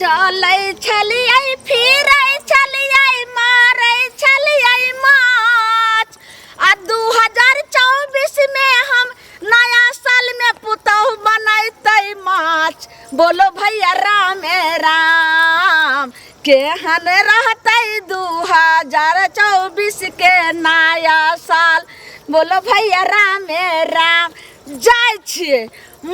चलै छलियै फिरै छलियै मारै छलियै माछ आ 2024 में हम नया साल में पुतहु बनैतै माछ। बोलो भैया राम राम केहन रहतै 2024 के नया साल। बोलो भैया राम राम। जाय छियै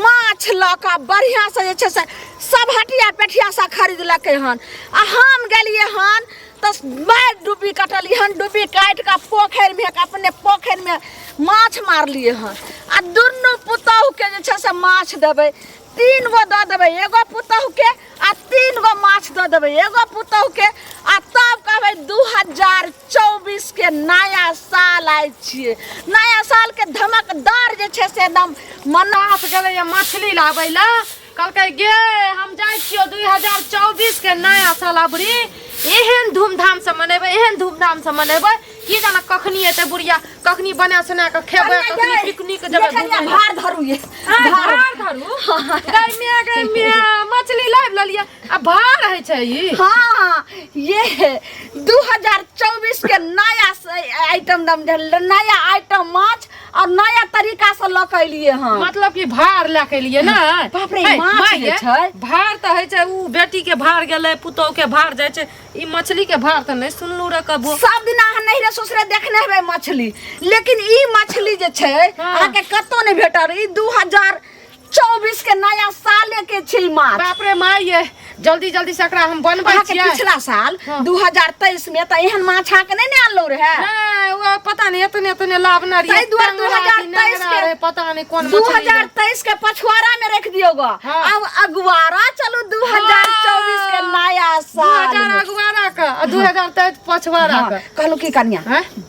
माछ लऽ कऽ बढ़िया से जे छै से सब हटिया पेठिया से खरीदलकै हन आ हम गेलियै हन तो बैठ डूबी कटलियै हन। डूबी काटि कऽ पोखरि में अपने पोखरि में माछ मारलियै हन आ दुनू पुतहु के जे छै से माछ देबै। 3 गो दऽ देबै एगो पुतहु के आ 3 गो माछ दऽ देबै एगो पुतहु के आ तब कहबै 2024 के नया साल आइ छियै। नया साल के धमकदार जे छै से एकदम मनास गेलै मछली लाबै ला कहलकै गे हम जाइ छियो 2024 के नया साल अबरी एहन धूमधाम से मनेबै एहन धूमधाम से मनेबै की जाना कखनी एतै बुढ़िया कखनी बना सुना के खेबै कखनी पिकनिक जेबै भार धरू ये भार धरू गै मिया मछली लाइब लेलिए आ भार है छै ई। हां ये 2024 के नया आइटम नया आइटम माछ और नया तरीका से लऽ के एलिए हन। मतलब कि भार लऽ के एलिए ना। बाप रे माछ जे छै भार त है छै उ बेटी के भार गेलै पुतौ के भार जाय छै ई मछली के भार त नहीं सुनलू रे कबो। सब दिन अहाँ नहीं रे ससुरे देखने हेबै मछली लेकिन ई मछली जे छै अहाँ के कतो नहीं भेटल। ई 2024 के नया साल के छै माछ। बाप रे माय ये जल्दी जल्दी से एकरा हम बनबै छियै। पिछला साल 2023 में त एहन माछ के नहीं ने आनलो रहे। नहीं वो पता नहीं इतने लाभना रे 2023 के पता नहीं कौन मछली 2023 के पछवाड़ा में रख दियोगा। अब अगवारा चलो 2024 के नया साल 2000 अगवारा का 2023 पछवाड़ा का कहलो की कन्या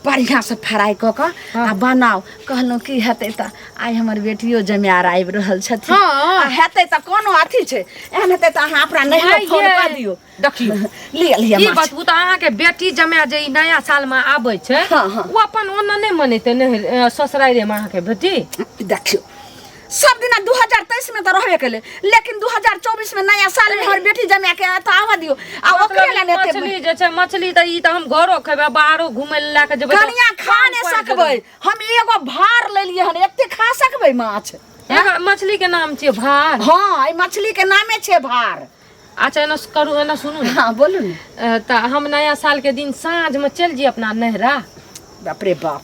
बढ़िया से फ्राई क के आ बनाओ। कहलो की हेतै त आइ हमर बेटियो जमार आबि रहल छथिन आ हेतै त कोनो अथी छै एहन हेतै त अहाँ अपना नहीं फोन कर दियो। देखियो लिया ई बतबू त अहाँ के बेटी जमा जे ई नया साल में आबै छै वो अपन ओना नहीं मनेते नहीं ससुराल में अहाँ के बेटी। देखियो सब दिन 2023 में तो रहबे केले लेकिन 2024 में नया साल में हमर बेटी जमा के त आवा दियो आ ओकरे ला नेते मछली जे छै मछली त ई त हम घरो खेबै बाहरो घुमै ला के जेबै कनिया खा नहीं सकबै। हम एगो भार लेलिए हन एते खा सकबै माछ। मछली के नाम छै भार। हां ई मछली के नामे छै भार। अच्छा एना करू एना सुनू ना। हां बोलू ने। त हम नया साल के दिन साँझ में चल जी अपना नहरा। बाप रे बाप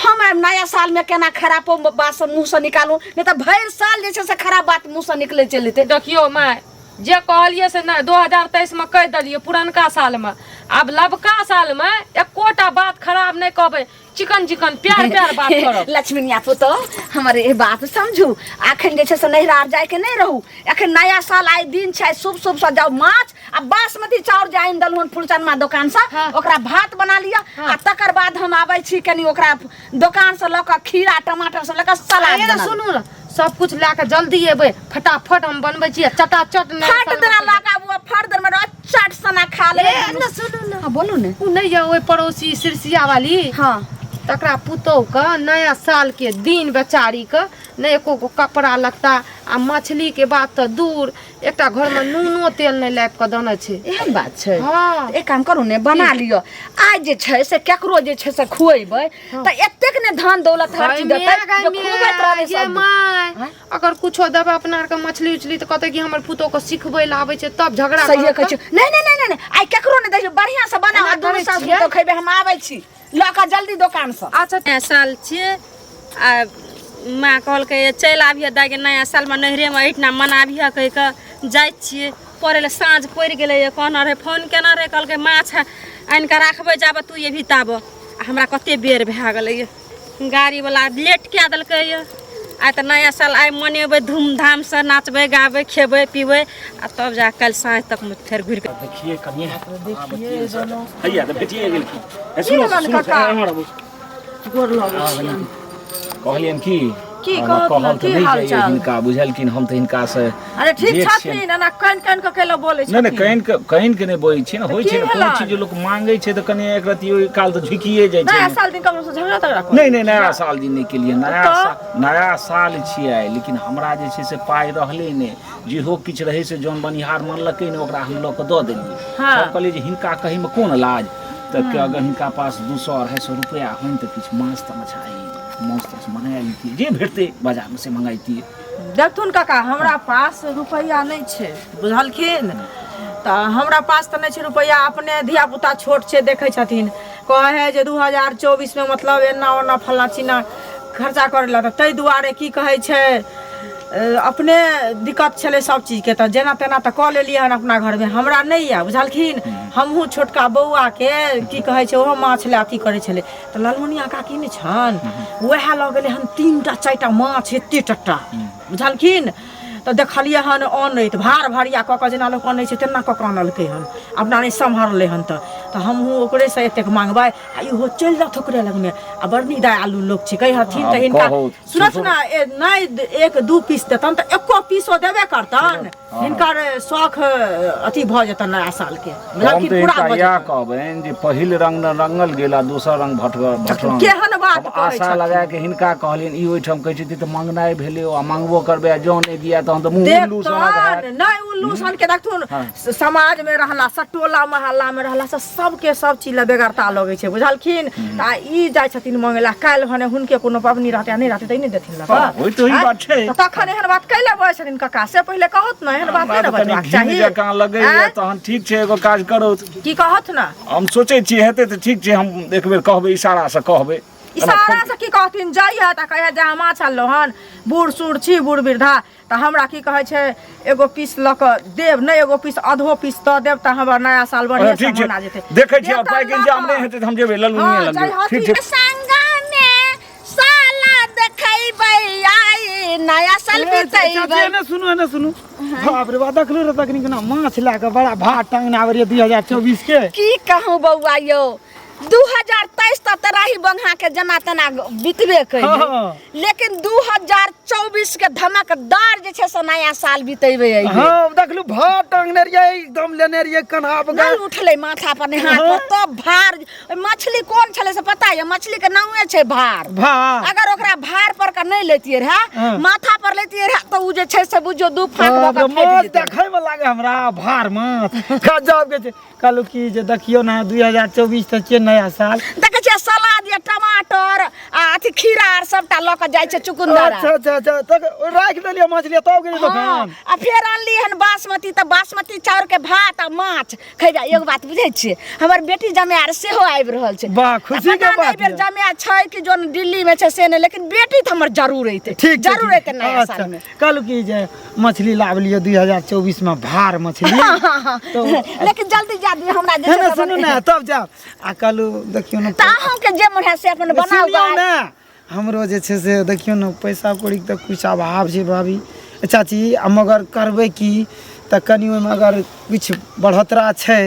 हम नया साल में केना खराब बात से मुंह से निकालू नहीं तो भर साल जे से खराब बात मुंह से निकले चलते। देखियो माय जे कहलिए से ना 2023 में कह दलिए पुरनका साल में अब लबका साल में एकोटा बात खराब नहीं कहबे चिकन चिकन प्यार प्यार बात करो। लक्ष्मीनिया पुतो हमारे ये बात समझू अखन जे से नैहरा जाए के नहीं रहू। अखन नया साल आइ दिन छै शुभ शुभ से जाओ माछ आ बासमती चाउर जाइन दलहन फुलचनमा दुकान से ओकरा भात बना लिया आ तकर बाद हम आबै छी कनी ओकरा दुकान से ल के खीरा टमाटर से ल के सलाद बना। सुनू ना सब कुछ लाके जल्दी एबे फटाफट हम बनबै छी चटाचट नहीं फट देना लगा वो फट दर में चट सना खा ले। ना सुनू ना बोलू ने उ नहीं है ओए पड़ोसी सिरसिया वाली हां तकरा पुतौ का नया साल के दिन बेचारी का न एको गो कपड़ा लगता आ मछली के बात तो दूर एकटा घर में नूनो तेल नहीं लाइब के दाना छै। एहन बात छै। हां एक काम करू ने बना लियो आज जे छै से केकरो जे छै से खुएबै त एतेक ने धन दौलत हर चीज देतै जो खुबैत रहबै सब। माय अगर कुछो देबे अपना के मछली उछली त कहते कि हमर पुतौ को सिखबै ला आबै छै तब झगड़ा सही कहै छै। नहीं नहीं नहीं नहीं आई केकरो ने देखियो बढ़िया से बना आ दोनों साथ तो खइबे हम आबै छी लका जल्दी दुकान से। अच्छा नया साल छिए आ माँ कहलकै चल आबिए दागे नया साल में नहरे में एठना मनाबिए कह के जाय छिए पड़े साँझ पड़ गेलै कहना रहे फोन केना रहे कहलकै माछ आनि के राखबै जाब तू ये भी ताब हमरा कते बेर भए गेलै गाड़ी वाला लेट कए देलकै आइ त नया साल आइ मनेबै धूमधाम से नाचबै गाबै खेबै पीबै आ तब जा कल साँझ तक में फेर घुर के देखिए कनिया देखिए जनो हैया त भेटिए गेल की सुनो सुनो हमरा गोर लागल कहलियन की की कहल कहत तऽ की नहीं हाल जाइए चाल हिनका बुझलखिन हम तऽ हिनका से अरे ठीक जेठ छथिन ना कान के केला बोलै नहीं नहीं छथिन कहीं के नहीं बोई छै ना होई छै की ना भेला? कोनो चीज लोग मांगे छै तऽ कने एक रति ओइ काल तऽ झुकिए जाइ छै नया ने। साल दिन कब से झगड़ा तगड़ा कर नहीं नहीं नया साल दिन नहीं के लिए तो? नया साल छियै लेकिन हमरा जे छै से पाइ रहले ने जेहो किछु रहै से जौन बनिहार मानलकै ने ओकरा हम लऽ कऽ दऽ देलियै। हाँ। सब कहलियै जे हिनका कहीमे कोन लाज तऽ कि अगर हिनका पास 200-250 रुपया होइन तऽ किछु माछ मछाई माछ ताछ मंगा लितियै जे भेटतै बाजारमे से मंगाइतियै। देखथुन काका हमरा पास रुपैया नहीं छै बुझलखिन तऽ हमरा पास तऽ नहीं छै रुपैया अपने धिया पुता छोट छै देखै छथिन कहे है जे 2024 में मतलब एना ओना फल्ला चिन्ना खर्चा करे ला तऽ ताहि दुआरे की कहै छै अपने दिक्कत छलै सब चीज के तऽ जेना तेना तऽ कऽ लेलियै हन अपना घर में हमरा नहीं है बुझलखिन। हमहूँ छोटका बौआ के की कहै छै ओहो माछ ले अथी करै छलै तऽ लालमनिया काकी ने छन वएह लऽ गेलै हन 3टा 4टा माछ एते टट्टा बुझलखिन तऽ देखलियै हन अनैत भार भारिया कऽ कऽ जेना लोक अनै छै तेना कऽ कऽ आनलकै हन अपना नहीं सम्हरलै हन तऽ हमहूँ ओकरे से एतेक मांगबै आ इहो चलि जात ओकरे लग में आ बड़ निदा आलू लोग छै कहि हथिन तऽ हिनका सुनत ना नहीं 1-2 पीस देतन तऽ एको पीसो देबे करतन हिनकर शौख अथी भऽ जेतन नया साल के हम तऽ पूरा भऽ इएह जेतन कहबनि जे पहिल रंग रंगल गेला दोसर रंग भटकल केहन बात हम कहै आशा छथिन। लगा के हिनका कहलियनि ई ओहिठाम कहै छथिन तऽ मंगनाइ भेलै आ मंगबो करबै आ जौं नहीं दिया तहन तऽ मुँह उल्लू सनक हैत। देखतन नहीं उल्लू सन के देखथुन समाज में रहला से टोला मोहल्ला में रहला से सबके सब चीज ले बेगरता लगै छै बुझलखिन आ ई जाइ छथिन मंगेला काल्हि भने हुनके कोनो पबनी रहतै आ नहीं रहतै तऽ ई नहीं देथिन लगा होय तो ई बात छै। तखन एहन बात कैले बोलै छथिन काका से पहिले कहत ना एहन बात नहीं ना बजबाक घी चाही जकाँ लगैया तहन ठीक छै एगो काज करू की कहत ना हम सोचै छी हेतै तऽ ठीक छै हम एक बेर कहबै इशारा से कहबै इशारा से की कहथिन जाइए तऽ कहे जे माछ आनलो हन बूढ़ सूढ़ छी बूढ़ वृद्धा तऽ हमरा की कहै छै एगो पीस लऽ कऽ देब नहीं एगो पीस आधो पीस दऽ देब तऽ हमर नया साल बढ़िया से ठीक मना छै जेतै देखै छी पाइ के इंतजाम नहीं हेतै तऽ हम जेबै ललमुनिया लग ठीक छै। संगमे साला देखैबै आई नया साल बितैबै ना सुनू बाप रे बा देखलो रे तकनी केना माछ ला के बड़ा भार टांगने आबै रे 2024 के की कहूँ बौआ यौ 2023 तक तराही बंघा के जना तना बितबे कैले लेकिन 2024 के धमकदार जे छै से नया साल बितेबे हां देखलू भार टांगने रे एकदम लेने रे कन्हा पर नहीं उठले माथा पर हाथ पर तो भार मछली कौन छले से पता है मछली के नामे छै भार अगर ओकरा भार पर का नहीं लेतिए रहे माथा पर लेतिए रहे तो उ जे छै से बुझो दू फाक द के फेंक देते देखै में लागे हमरा भार माछ गजब के छै कहलू की जे देखियो ना 2024 त छै नया साल देखे छै सलाद या टमाटर आ अथी खीरा आर सबटा ल के जाय छै चुकुंदर अच्छा तक राख देलिए मछली तब गेली दुकान आ फेर आनली हन बासमती त बासमती चाउर के भात आ माछ खैबा एगो बात बुझै छियै हमर बेटी जमार सेहो आबि रहल छै वाह खुशी के बात बेर जमार छै कि जोन दिल्ली में छै से ने लेकिन बेटी त हमर जरूर एते ठीक जरूर एते नया साल में कहलू की जे मछली लाव लियो 2024 में भार मछली तो लेकिन जल्दी जा दियो हमरा जे है सुनू ना तब जाओ आ कहलू देखियो ना ताहू के जे मन है से अपन बनाओ ना हमरो जे छै से देखियो ना पैसा कौड़ी के कुछ अभाव छै भाभी चाची मगर करबै की त कनी ओइ में अगर कुछ बढ़ोतरा छै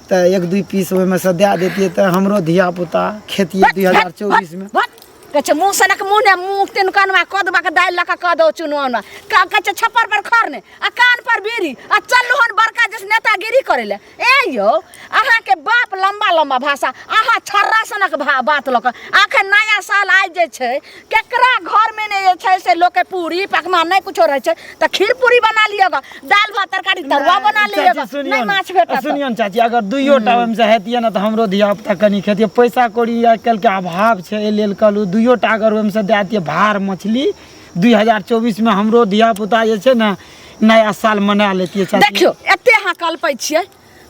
त 1-2 पीस ओइ में से दे देतिए त हमरो धिया पुता खेतिए 2024 में कछ मुंह सनक मुंह ने मुंह तीन कानमा कदबा के दाल लका क दो चुनौना का कछ छप्पर पर खरने आ कान पर बीड़ी आ चलू हन बड़का जस नेतागिरी करेले ए यो अहाँ के बाप लंबा लंबा भाषा अहाँ छर्रा सनक बात लक आखे नया साल आइ जे छै केकरा घर में ने छै से लोग के पूरी पकवान नहीं कुछो रहे छै त खीर पूरी बना लियगा दाल भात तरकारी तरुआ बना लियगा नहीं माछ भेटा सुनियन चाची अगर दुइयो टा में से हेतिए ना त हमरो धिया पुता कनी खेतिए पैसा कौड़ी आइ काल के अभाव छै ए लेल कहलू दुइयो टा अगर ओहिमे से दे दिए भार मछली 2024 में हमरो धिया पुता जे छै ना नया साल मना लेतिए चाची देखियो एते अहाँ कल्पै छियै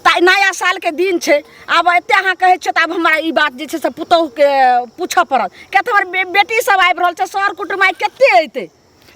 त नया साल के दिन छै आब एते अहाँ कहै छियै त आब हमरा ई बात जे छै से पुतौह के पूछऽ पड़त किया त हमर बेटी सब आबि रहल छै सर कुटुमाई केते अइते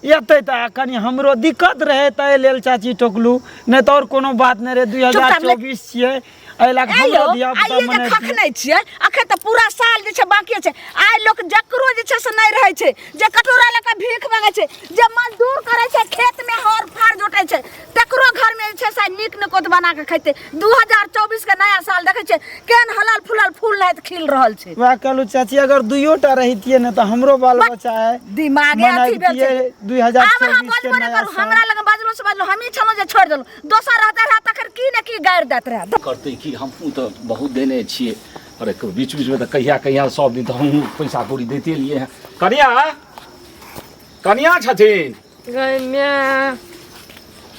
एतै तऽ कनि हमरो दिक्कत रहै ताहि लेल चाची टोकलू, नहि तऽ और कोनो बात नहि रहै। 2024 छियै एहि लए हमरो धिया पुता आइए जे खखनै छियै अखन तऽ पूरा साल जे छै बाकी छै। आइ लोक जकरो जे छै से नहि रहै छै, जे कटोरा लऽ कऽ भीख मांगै छै, जे मजदूर करै छै खेत में हर फाड़ जोटै छै, तकरो घर में जे छै से नीक नकोत बना के खैते। 2024 के नया साल देखै छै केहन हलल फुलल फूल लहत खिल रहल छै। वएह कहलू चाची अगर 2टा रहितियै ने तऽ हमरो बाल बच्चा है दिमागे अथी भेल छै। 2024 के नया साल। हमरा लग बाजलो से बाजलो हमही छलो जे छोड़ देलु, दोसर रहते रह तखन की ने की गारि दैत रहे। करते कि हमहूँ तऽ बहुत देने छियै। अरे बीच बीचमे तऽ कहिया सब दिन तऽ हमहूँ पैसा कौड़ी दैते लिए हैं। कनिया छथिन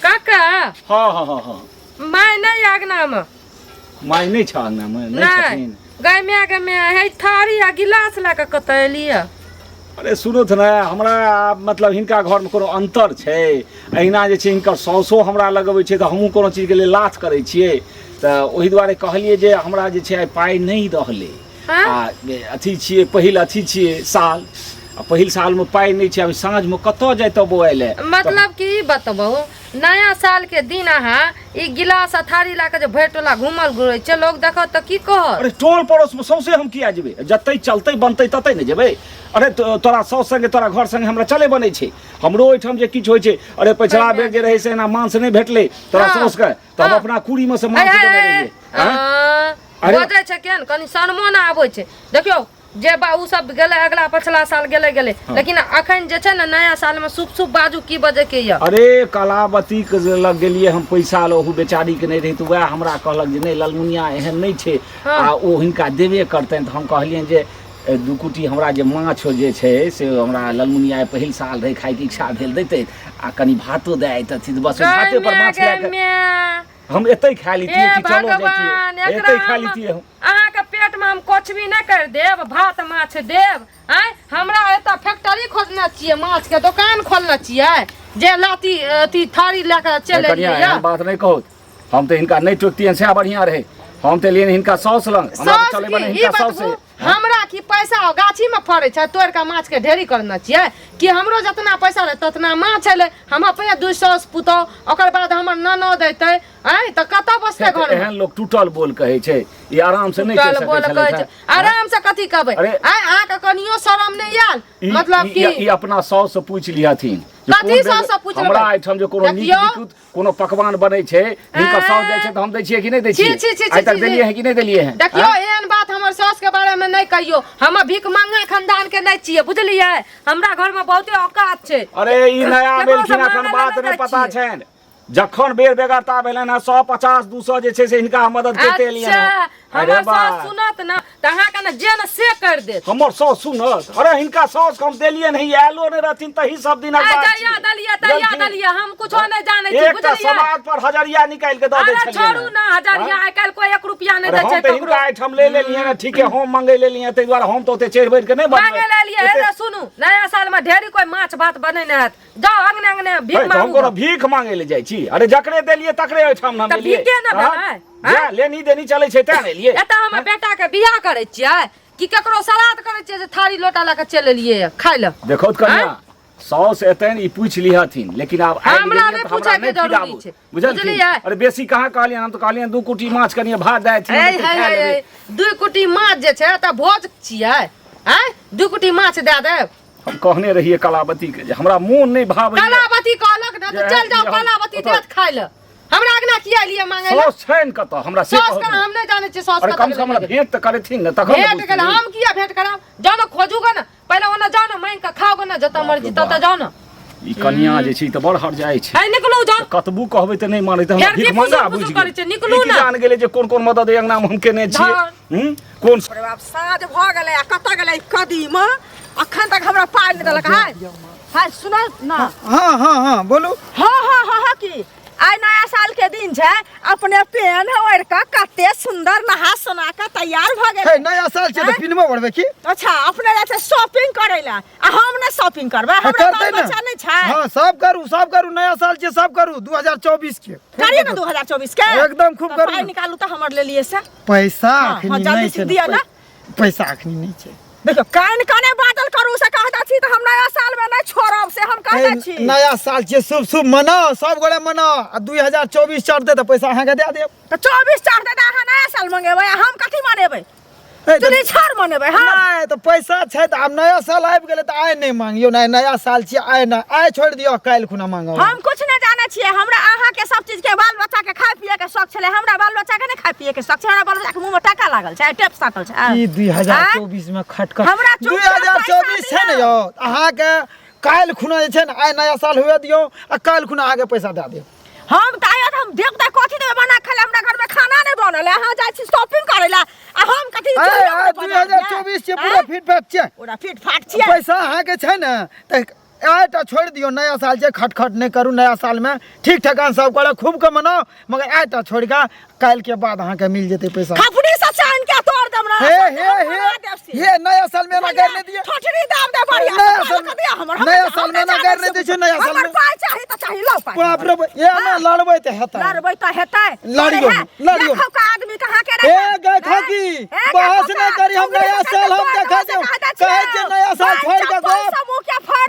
काका हाँ माय नहीं आगना में माय नहीं छ अंगनामे नहीं छथिन। गैमिया के में है थारी आ गिलास ला के कतय लिया। अरे सुनो थ ना हमरा मतलब हिनका घरमे कोनो अंतर छै। अहिना जे छै हिनकर सौसो हमरा लगबै छै तऽ हमहूँ कोनो चीजके लेल लाथ करै छियै। तऽ ओहि दुआरे कहलिए जे हमरा जे छै पाइ नहीं रहलै। आ अथी छियै पहिल अथी छियै साल, आ पहिल सालमे पाइ नहीं छै। अभी साँझमे कतऽ जैतौ बौआ ले। मतलब कि बतबो नया साल के दिन अहाँ ई गिलास आ थारी ला के जे भरि टोला घूमल घुरै छै लोग देखत तऽ की कहत। अरे टोल पड़ोस में सौंसे हम किया जेबै, जतै चलतै बनतै ततै ने जेबै। अरे तोरा साउस संगे तोरा घर संगे हमरा चले बनै छै। हमरो ओहिठाम जे किछु होइ छै, अरे पछिला बेर जे रहै से एना मांस नहीं भेटलै तोरा साउस के तऽ हम अपना कुड़ी में से मांस देने रहियै। बजै छै केहन कनी शर्मो ना आबै छै। देखियो जे बा उ सब गेले अगला पछला साल गेले लेकिन अखन जे छै ने नया साल में शुभ शुभ बाजू की बजे के ये। अरे कलावती के लग गेलिए हम पैसा लो ओहू बेचारी के नहीं रही तो वह हमरा कहलक जे नहीं ललमुनिया एहन नहीं छै आ ओ हिनका देबे करतनि। तऽ हम कहलियनि जे 2 कुटी हमरा जे माछ जे छै से हमरा ललमुनिया पहिल साल रहे खाय के इच्छा भेल देतै आ कनी भातो दे आइतथि बस भाते पर माछ लए हम एतै खा लीतिए कि चलो जैतिए एतै खा लीतिए। अहाँ के पेट में हम कोचबी न कर देब, भात माछ देब। आय हमरा एता फैक्ट्री खोलना चाहिए, माछ के दुकान खोलना चाहिए जे लाती अथी थारी लेके चले कनिया बात नहीं कहो। हम तो हिनका नहीं टोकतियन से बढ़िया रहे। हम तो लिए हिनका साउस लंग हमरा चले बने हिनका साउस से हमरा की पैसा गाछी में फड़े छै तोड़ के माछ के ढेरी करना चाहिए कि हमरो जितना पैसा रहे ततना माछ है हम अपने 200 पुतो ओकर बाद हमर ननो देते आय त कत बसते घर में। एहन लोग टूटल बोल कहे छै, ई आराम से नहीं कह सकै छै। आराम से कथी कहबै आय आ के कनियो शरम नहीं आयल मतलब कि ई अपना साउस से पूछ लियाथिन कथी साउस से पूछ हमरा एठम जे कोनो नीक कोनो पकवान बनै छै हिनका साउस जाय छै त हम दै छियै कि नहीं दै छियै। आइ तक देलिए है कि नहीं देलिए है। देखियो एहन बात हमर साउस के बारे में नहीं कहियो, हम भीख मांगे खानदान के नहीं छियै बुझलिए। हमरा घर में बहुते औकात छै। अरे ई नया बेलखिन अखन बात नहीं पता छैन। जखन बेर बेगरता भेलन 150 200 जे छै से हिनका मदद करते एलियन। अरे सास सुनत ना त अहाँ के ना जे न से कर देत। हमर सास सुनत अरे हिनका सास हम देलिए नहीं आलो नहीं रहथिन तही सब दिन बात दलिया दलिया हम कुछो नहीं जाने छी बुझलिए। एक समाज पर हजारिया निकाल के द दे छलिए। छोड़ू ना हजारिया आइ काल कोई 1 रुपया नहीं दे छै तो हिनका आइठम ले लेलिए ना ठीक है हम मांगे लेलिए तै द्वारा हम तो ओते चढ़ बैठ के नहीं बनबै मांगे लेलिए। हे सुनू नया साल में ढेरी कोई माछ भात बने न हैत जाओ अंगने अंगने भीख मांगू। हम कोनो भीख मांगे ले जाय छी। अरे जकरे देलिए तकरे ओइठम हम लेलिए भीखे न बनाय जा लेनी देनी चले छै त ने लिए। एता हम बेटा के बियाह करे छियै कि केकरो श्राद्ध करे छियै जे थारी लोटा ला के चले लिए खाइ ल। देखो त कन्या साउस एतन ई पूछ लिहथिन लेकिन अब हमरा नहीं पूछे के जरूरी छै बुझलिए। अरे बेसी कहां कहलिए हम तो कहलिए 2 कुटी माछ कनिए भात दै थी 2 कुटी माछ जे छै त भोज छियै हैं 2 कुटी माछ दे देब। हम कहने रहिए कलावती के जे हमरा मोन नहीं भावे। कलावती कहलक न त चल जाओ कलावती देत खाइ ल। हमरा अगना किया लिए मांगे ल साउस छैन कत हमरा से साउस का हम नहीं जाने छी साउस का। कम से कम हमरा भेंट त करेथिन न तखन भेंट के हम किया भेंट कराम जाओ न खोजूगा न पहले ओना जाओ न मांग के खाओगे न जत मर्जी तत जाओ न। ई कन्या जे छी त बड़ हट जाय छै। है निकलू जाओ कतबू कहबै त नहीं मानै त हम भीख मंगा बुझ गेल निकलू न जान गेले जे कोन कोन मदद अंगना में हम केने छी। कोन बाप साँझ भ गेलै आ कत गेलै कदीम अखन तक हमरा पाइ नहीं देलक। हाय सुन ना हाँ बोलू। हाँ की आइ नया साल के दिन छै अपने पेन ओढ़ के कते सुंदर नहा सोना के तैयार भ गेल। नया साल छै त पिनवा बढ़बे की। अच्छा अपने जाय छै शॉपिंग करे ला आ हम ने शॉपिंग करबे हमरा बाल बच्चा नहीं छै। हां सब करू नया साल छै सब करू 2024 के करिए ना 2024 के एकदम खूब करू। पाइ निकालू त हमर ले लिए से पैसा अखनी नहीं छै दिया ना पैसा अखनी नहीं छै। देखो कान काने बादल करू से कहता छी त हम नया साल में नहीं छोड़ब से हम कहता छी नया साल छियै शुभ शुभ मनाओ सब गोरे मनाओ आ 2024 चढ़ते त पैसा अहाँ के दे देब तो 24 चढ़ते त अहाँ नया साल मंगेबै हम कथी मनेबै चली छाड़ मनेबै हम नहीं तो पैसा छै त आब नया साल आबि गेलै त आइ नहीं मांगियो नहीं नया साल छियै आइ छोड़ दियो काल्हि खुना मांगो हम कुछ नहीं जाने छियै हमरा अहाँ के सब चीज के बाल बच्चा के खाय पिए के शौक छले हमरा बाल बच्चा के नहीं खाय पिए के शौक छै हमरा बाल बच्चा के मुंह में टाका लागल छै टेप साटल छै ई 2024 में खटखट हमरा 2024 छै ने यौ अहाँ के काल्हि खुना जे छै ने आइ नया साल हुए दियो आ काल्हि खुना अहाँ के पैसा दे देब हम तायत हम देख दे कथी देबे बना खाले हमरा घर में खाना नहीं बनल है अहाँ जाय छी शॉपिंग करे ला आ हम कथी 2024 छै पूरा फिट फाट छै पूरा फिट फाट छियै पैसा अहाँ के छै ने त आइटा छोड़ दियो नया साल छै खटखट नहीं करू नया साल में ठीक ठकान सब करे खूब के मनाओ मगर आइटा छोड़ के काल्हि के बाद अहाँ के मिल जेते पैसा खपड़ी से चान के तोड़ देब ना हे नया साल में ना करने दिए ठठरी दाम दे बढ़िया नया साल में ना करने दे छै नया साल में पाई चाही त चाही लो पाई बाप रे ये ना लड़बै त हेतै लड़बै त हेतै लड़ियो का आदमी कहां के ए गखा की बहस न करी हम नया साल हम देखा दे कहे छै नया साल छोड़ के गो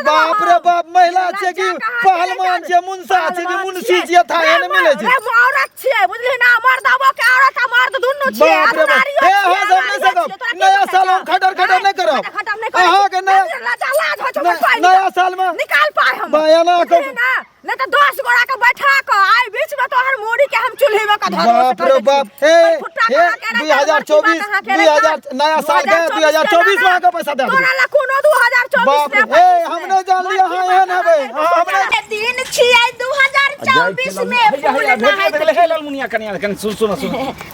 बाप रे बाप महिला छै कि पहलवान छै मुंसा छै कि मुंशी छै था एने मिले छै हम औरत छियै बुझली ना मर्दबो के औरत आ मर्द दुनु छियै बाप रे बाप ए हां सब नहीं सकब नया साल हम खटर नहीं करब अहाँ के नया साल में निकाल पाए हम बयाना को नहीं तो 10 गोरा के बैठा के आई बीच में तोहर मूड़ी के हम चूल्हे में का धर बाप रे बाप ए 2024 नया साल के 2024 में का पैसा दे तोरा ला कोनो 2024 बाप रे ए हमने जान लिया हां एहन हेबे हमने दिन छियै 2024 में फूल नहाय हे ललमुनिया कनिया कन सुन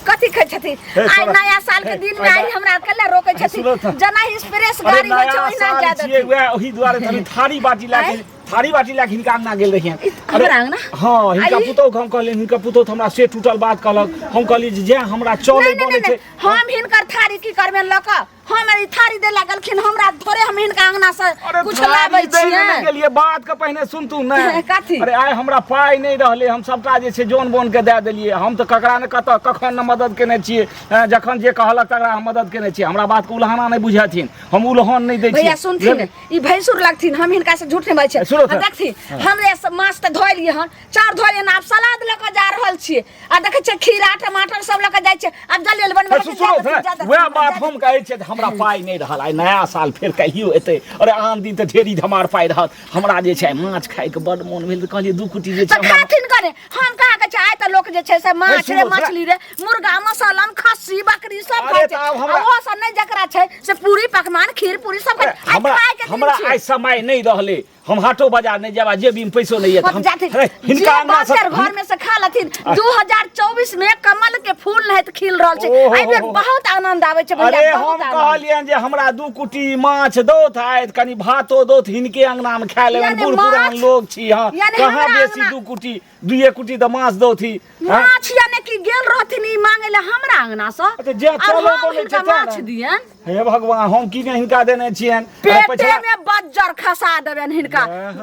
कथी खै छथि आई नया साल के दिन में आई हमरा कल्ले रोकै छथि जना एक्सप्रेस गाड़ी में छै ओहिना जादा वह ओही दुआरे तनी थारी बाटी लाके हिनका अंगना गेल रहिए हमरा अंगना हां हिनका पुतौ हम कहले हिनका पुतौ हमरा से टूटल बात कहलक हम कहली जे हमरा चले बने छै हम हिनकर थारी की करबे लक हम ई थारी दे लागलखिन हमरा थोड़े हम हिनका अंगना से कुछ लाबै छियै गेलिए बात के पहिने सुन तू नै कथी अरे आइ हमरा पाई नहीं रहले हम सबटा जे छै जोन बोन के दे देलिए हम त ककरा ने कत कखन न मदद केने छियै जखन जे कहलक तकरा हम मदद केने छियै हमरा बात के उल्हाना नहीं बुझाथिन हम उल्हान नहीं दै छियै भैया सुनथिन ई भैंसुर लगथिन हम हिनका से झूठ नहीं बाजै छै देखथिन हमरे माछ त धोइ लिए हन चार धोइ लिए आब सलाद ल के जा रहल छियै आ देखै छै खीरा टमाटर सब ल के जाय छै आब जल्दी बनबै छै वह बात हम कहै छै हमरा पाई नहीं रहल आइ नया साल फेर कहियो एतै अरे आन दिन त ढेरी धमार पाई रहत हमरा जे छै माछ खाय के बड मोन भेल त कहलिए दू कुटी जे छै खाथिन करे हम कहा के छै आइ त लोक जे छै से माछ रे मछली रे मुर्गा मसाला खस्सी बकरी सब खाय छै ओ सब नहीं जकरा छै से पूरी पकवान खीर पूरी सब हमरा आइ समय नहीं रहले हम हाटो बाजार नहीं जाबा जेबी में पैसो नहीं है हम हिनका अंगना से घर में से खा लथिन 2024 में कमल के फूल नहीं खिल रहल छै आई बेर बहुत आनंद आवे छै भैया अरे हम कहलियन जे हमरा दू कुटी माछ दोत आइत कनी भातो दोत हिनके अंगना में खा लेबन बूढ़ पुरान लोग छी हां कहां बेसी दू कुटी दुए कुटी त माछ दोथी माछ यानी कि गेल रहथिन ई मांगे ले हमरा अंगना से अच्छा जे चलो बोले छै माछ दियन हे भगवान हम की हिनका देने छियन पेटे में बज्जर खसा देबन हिनका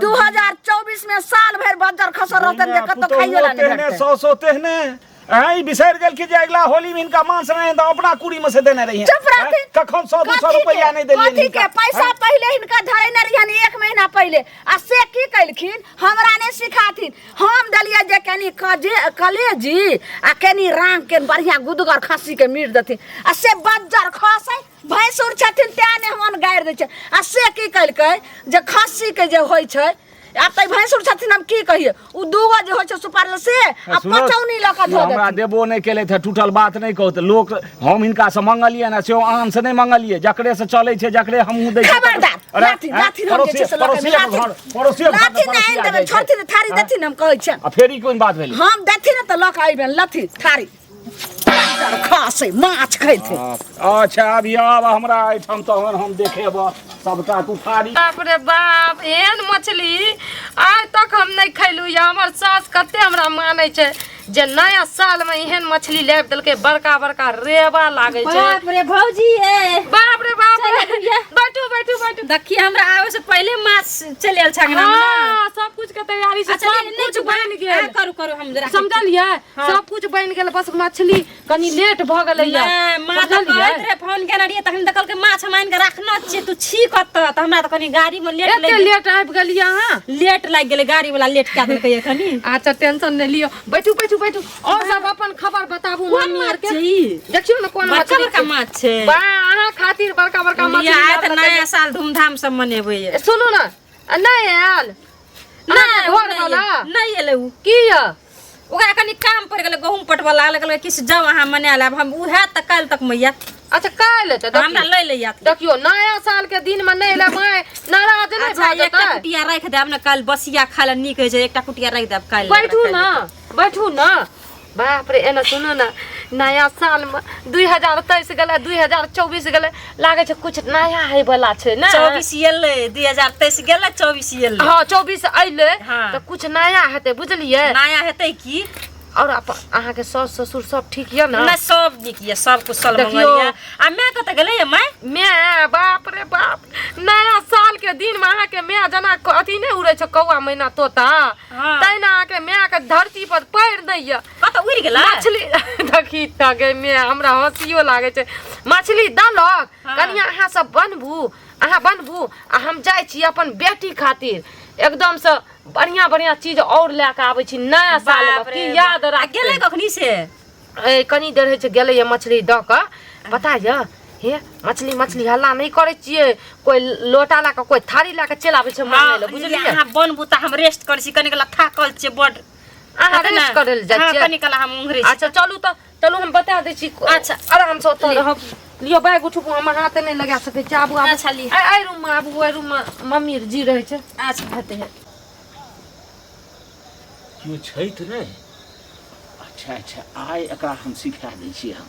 2024 में साल भर बज्जर खसा रहतन जे कत खाइयो ला नहीं तेहने 100 तेहने आई बिसर गेल कि जे अगला होली में इनका मांस नहीं त अपना कुड़ी में से देने रही है कखन 100-200 रुपया नहीं देलिए कथी के पैसा पहले हिनका धरेने रहियन 1 महीना पहले आ से की कइलखिन हमरा ने सिखाथिन हम दलिया जे कनी कलेजी आ कनी रांग के बढ़िया गुदगर खस्सी के मीट देथिन आ से बज्जर खसै भैंसुर छथिन त्याने हमन गाड़ दै छै आ से की कइलकै जे खस्सी के जे होय छै अब त भैंसुर छथिन हम की कहिए उ दूगो जे होय छै सुपारी से आ पचौनी ल के धो दे हमरा देबो नहीं केले थे टूटल बात नहीं कहत लोग हम इनका से मंगलिए ना से आन से नहीं मंगलिए जकरे से चले छै जकरे हमहु दे खबरदार लाठी हम जे छै से पड़ोसी लाठी नहीं देबे छोड़थिन थारी देथिन हम कहै छै आ फेरी कोन बात भेलै हम देथिन त ल के आइबेन लथी थारी खासे माछ खैथे अच्छा अभी अब हमरा एठम तहन हम देखेब सबटा तू थारी बाप रे बाप एहन मछली आज तक हम नहीं खैलू या हमर सास कते हमरा माने छै जे नया साल में एहन मछली लेब देलके बड़का बड़का रेबा लागे छै बाप रे भौजी ए बाप रे बाप बैठू बैठू बैठू देखिए हमरा आवे से पहले माछ चले आल छगना हाँ, सब कुछ के तैयारी से सब कुछ बन गेल करू करू हम जरा समझलिए सब कुछ बन गेल बस मछली कनी लेट भ गेलै माछ कहत रे फोन केना रिए तखन देखल के माछ मान के रखना छी तू छी कत त हमरा त कनी गाड़ी में लेट एते लेट आबि गेलिए हां लेट लाग गेलै गाड़ी वाला लेट क देलकै एखनी अच्छा टेंशन नै लियो बैठू बैठू बैठू और सब अपन खबर बताबू मम्मी आर के देखियो न कोन मछली का माछ छै बा अहाँ खातिर बड़का बड़का मछली आय त नया साल धूमधाम से मनेबै सुनू न नहीं आयल नहीं घर वाला नहीं एले उ की य ओकरा कनी काम पड़ गेलै गहूम पटवा लागल किछ जाओ अहाँ मना लेब हम उहे त काल तक मैया अच्छा काल त हमरा ले ले देखियो नया साल के दिन में नहीं ले मैं नाराज नहीं अच्छा भ एकटा कुटिया राख देब न काल बसिया खाले नीक होय छै एकटा कुटिया राख देब काल बैठू न बाप रे एना सुनो न नया साल में 2023 गेलै 2024 गेलै लागे छै कुछ नया है वाला छै ना 24 एले 2023 गेलै 24 एले हां 24 आइले हाँ। त कुछ नया हेतै बुझलिए नया हेतै की और अहाँ के सास ससुर सब ठीक य ना ना सब नीक ये सब कुशल देखियो। मंगलिया आ मैं कत गेलै मैं बाप रे बाप नया साल के दिन में अहाँ के मैं जना अथी नहीं उड़े छै कौआ मैना तोता हाँ। तैना अहाँ के मैं के धरती पर पैर दैय कत उड़ गेला मछली देखी त गे मैं हमरा हंसियो लागे छै मछली दलक हाँ। कनिया अहाँ सब बनबू आ हम जाय छी अपन बेटी खातिर एकदम से बढ़िया बढ़िया चीज और लेके आबै छी नया साल में की याद राख गेलै कखनी से ए कनी देर है गेलै ये मछली द क पता य हे मछली मछली हल्ला नहीं करे छिए कोई लोटा ला के कोई थारी ला के चल आबै छै मांगे ले बुझलिए अहाँ बनबू त हम रेस्ट कर छी कनी कला थाकल छै बड अहाँ रेस्ट करे ले जाय छी कनी कला हम उंगरे अच्छा चलू हम बता दै छी अच्छा आराम से ओतऽ रहब लियो बैग उठू हम हाथ नहीं लगा सकै छी आबू आबू अच्छा ली आई रूम में आबू ओइ रूम में मम्मी जी रहे छै अच्छा हेतै है क्यों छै त नै अच्छा आइ एकरा हम सिखा दै छी हम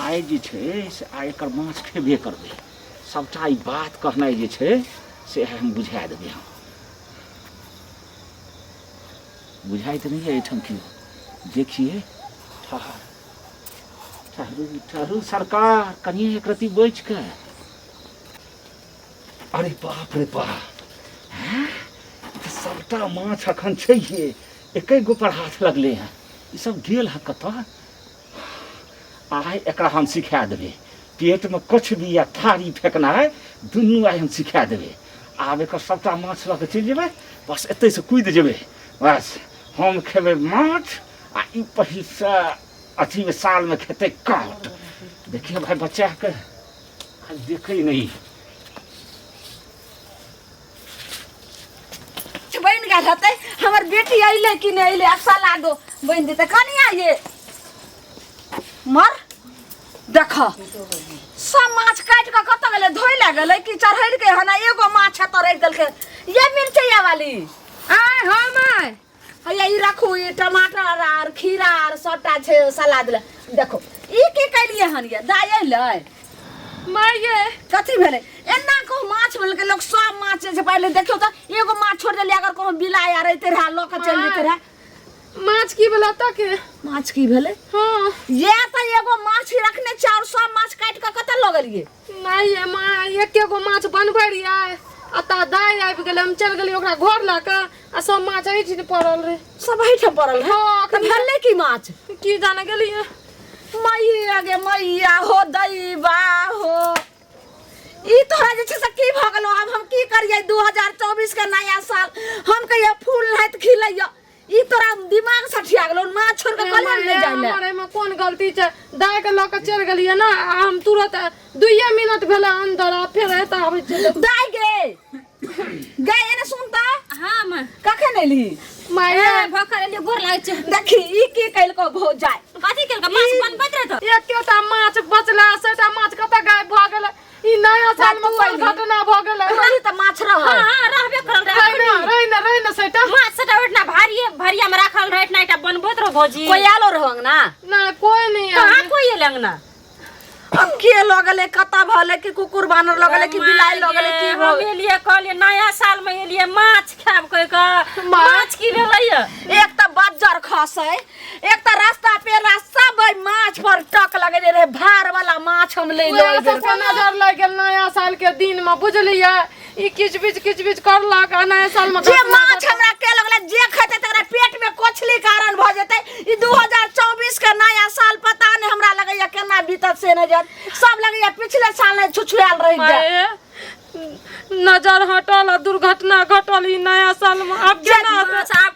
आइ जे छै से आइ एकर माछ खेबे करबै सबटा ई बात कहनाइ जे छै से हम बुझा देबै हम बुझाइत नहीं है एठम की देखिए ठहरू सरकार कनिए एक रति बैठ के अरे बाप रे बाप हैं सबटा माछ अखन छैहे एकै गो पर हाथ लगले हैं ई सब गेल है कतऽ आइ एकरा हम सिखा देबै पेट में कुछ भी या थारी फेंकना है दुनू आइ हम सिखा देबै आब एकर सबटा माछ लऽ के चलि जेबै बस एतै से कूदि जेबै बस हम खेबै माछ आ ई पहिल से अथी में साल में खेते काट देखिए भाई बच्चा के खाली देखे नहीं बन गया रहते हमर बेटी अइले कि नहीं अइले साला दो बन देते कनिया ये मर देख सब माछ काट के कत गेले धोइ ला गेले कि चढ़ैल के हना एगो माछ त रख देलके ये मिर्चैया वाली आय हो माय हैया ई रखू ई टमाटर आर खीरा आर सबटा छै सलाद ले देखो ई की कैलिए हन ये दाय अइले माये कथी भेले एना को माछ बोल के लोग सब माछ जे पहले देखियो त एगो माछ छोड़ देली अगर कोनो बिलाय आ रहते रहा लोग चल जेते रहा माछ की भेला तक माछ की भेले हां ये त एगो माछ ही रखने चार सब माछ काट के कत लगलिए नहीं है मां एके गो माछ बनबै रिया अता दाय आबि गेलै हम चल गेली ओकरा घर ला के आ सब माछ एहि ठिन पड़ल रे सब एहि ठे पड़ल है हां त भेले की माछ की जाने गेली मैया गे मैया हो दैबा हो ई तोरा जे छै से की भ गेलो अब हम की करियै 2024 के नया साल हम कहिया फूल नाइत खिलैया ई तोरा दिमाग सठिया गेलो माछ छोड़ के कले ले जाइले हमारे में कोन गलती छै दाय के ल के चल गेलिए ना हम तुरंत 2 मिनट भेला अंदर आ फिर एता आबै छै दाय गे एने सुनता हां मां कखे नै ली माये भकर ले गोर लाग छै देखी ई की कैल को भो जाय कथी केल का माछ बनबैत रहे त एकेटा माछ बचला सेटा माछ कत गायब भ गेलै ई नया साल में कोई घटना भ गेलै रही त माछ रह हां रहबे करल रही सेटा माछ सेटा उठना भारिया में राखल रहे ना बनबैत रहो भौजी कोई आलो रहंग ना ना कोई नहीं कहां कोई एलंग ना अब के लगले कता भले कि कुकुर बानर लगले कि बिलाई लगले कि हम एलिए कहलिए नया साल में एलिए माछ खाब कह के माछ की भेलैया एक त बज्जर खसे एक त रास्ता पे सब माछ पर टक लगे रहे भार वाला माछ हम ले लो नजर लग गेल नया साल के दिन में बुझलिए ई किच बिच करलक आ नया साल में जे माछ हमरा के लगले जे खेते तकरा पेट में कोछली कारण भ जेते ई 2024 के नया साल पता नहीं हमरा लगैया केना बीतत से न जात सब लगैया पिछले साल ने छुछुआल रह गया नजर हटल आ दुर्घटना घटल ई नया साल में अब केना आप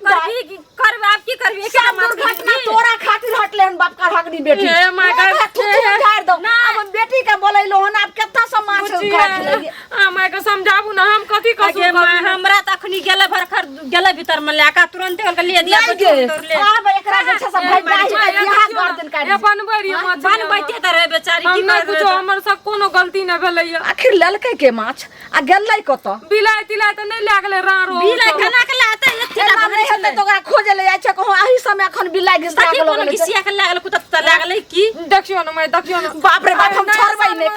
करबे आप की करबे सब दुर्घटना तोरा खातिर हटले हन बाप का हगनी बेटी ए माय गॉड झाड़ दो अब हम बेटी के बोलैलो हन अब केतना सम्मान से काट लेगे आ माय के समझाबू ना हम कथी अगे माय हमरा त अखनी गेले भरखर गेले भीतर में लाका तुरंत ओल के लिए दिया अब एकरा जे छ सब भाई बियाह कर दिन काट ए बनबैरी माछ बनबैते त रहे बेचारी हम की ना कर कुछो हमर सब कोनो गलती न भेलैया आखिर ललकै के माछ आ गेलै कत बिलाइ तिलाइ त नै लागले रारो बिलाई केना के लाते एना नहीं हेतै त ओकरा खोजे ले जाइ छै कहूँ आही समय एखन बिलाइ घिस ताकि लागल कोनो किसिया के लागल कुत लागले की देखियो न मैं देखियो न बाप रे बाप हम छोड़बै नहीं